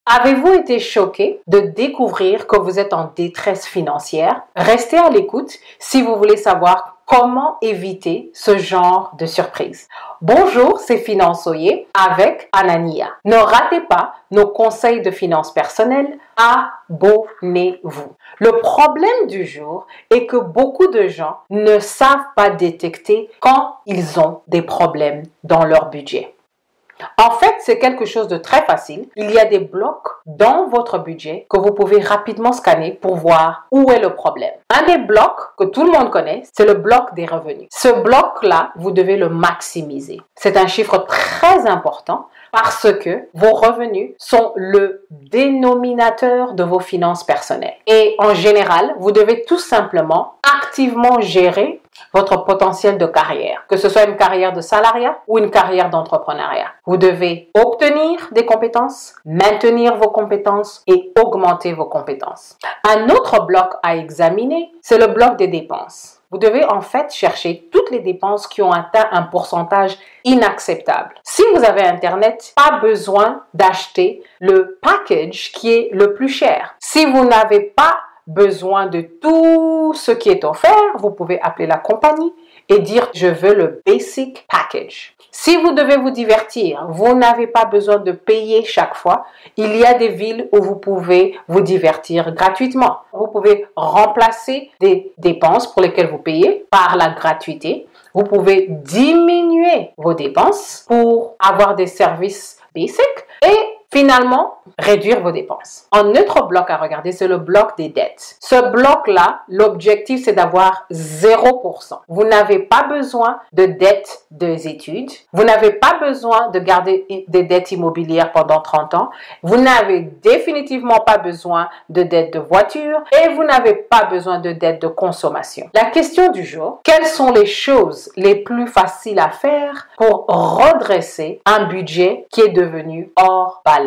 Avez-vous été choqué de découvrir que vous êtes en détresse financière? Restez à l'écoute si vous voulez savoir comment éviter ce genre de surprise. Bonjour, c'est Finançoyer avec Anania. Ne ratez pas nos conseils de finances personnelles. Abonnez-vous. Le problème du jour est que beaucoup de gens ne savent pas détecter quand ils ont des problèmes dans leur budget. En fait, c'est quelque chose de très facile. Il y a des blocs dans votre budget que vous pouvez rapidement scanner pour voir où est le problème. Un des blocs que tout le monde connaît, c'est le bloc des revenus. Ce bloc-là, vous devez le maximiser. C'est un chiffre très important parce que vos revenus sont le dénominateur de vos finances personnelles. Et en général, vous devez tout simplement activement gérer votre potentiel de carrière, que ce soit une carrière de salariat ou une carrière d'entrepreneuriat. Vous devez obtenir des compétences, maintenir vos compétences et augmenter vos compétences. Un autre bloc à examiner, c'est le bloc des dépenses. Vous devez en fait chercher toutes les dépenses qui ont atteint un pourcentage inacceptable. Si vous avez Internet, pas besoin d'acheter le package qui est le plus cher. Si vous n'avez pas besoin de tout ce qui est offert, vous pouvez appeler la compagnie et dire je veux le basic package. Si vous devez vous divertir, vous n'avez pas besoin de payer chaque fois. Il y a des villes où vous pouvez vous divertir gratuitement. Vous pouvez remplacer des dépenses pour lesquelles vous payez par la gratuité. Vous pouvez diminuer vos dépenses pour avoir des services basic et finalement, réduire vos dépenses. Un autre bloc à regarder, c'est le bloc des dettes. Ce bloc-là, l'objectif, c'est d'avoir 0%. Vous n'avez pas besoin de dettes des études. Vous n'avez pas besoin de garder des dettes immobilières pendant 30 ans. Vous n'avez définitivement pas besoin de dettes de voiture et vous n'avez pas besoin de dettes de consommation. La question du jour, quelles sont les choses les plus faciles à faire pour redresser un budget qui est devenu hors balance?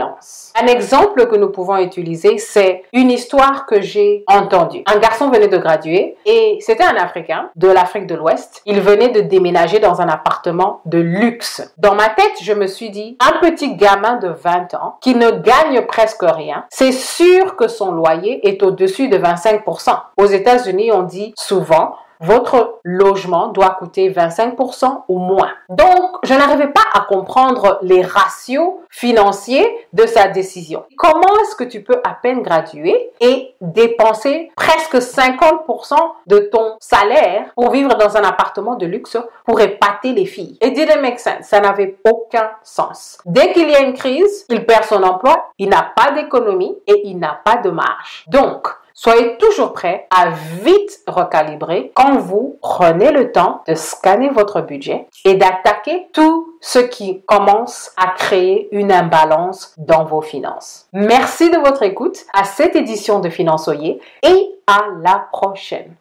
Un exemple que nous pouvons utiliser, c'est une histoire que j'ai entendue. Un garçon venait de graduer et c'était un Africain de l'Afrique de l'Ouest. Il venait de déménager dans un appartement de luxe. Dans ma tête, je me suis dit, un petit gamin de 20 ans qui ne gagne presque rien, c'est sûr que son loyer est au-dessus de 25%. Aux États-Unis, on dit souvent, votre logement doit coûter 25% ou moins. Donc, je n'arrivais pas à comprendre les ratios financiers de sa décision. Comment est-ce que tu peux à peine graduer et dépenser presque 50% de ton salaire pour vivre dans un appartement de luxe pour épater les filles? It didn't make sense. Ça n'avait aucun sens. Dès qu'il y a une crise, il perd son emploi, il n'a pas d'économie et il n'a pas de marge. Donc, soyez toujours prêts à vite recalibrer quand vous prenez le temps de scanner votre budget et d'attaquer tout ce qui commence à créer une imbalance dans vos finances. Merci de votre écoute à cette édition de Finançoyer et à la prochaine.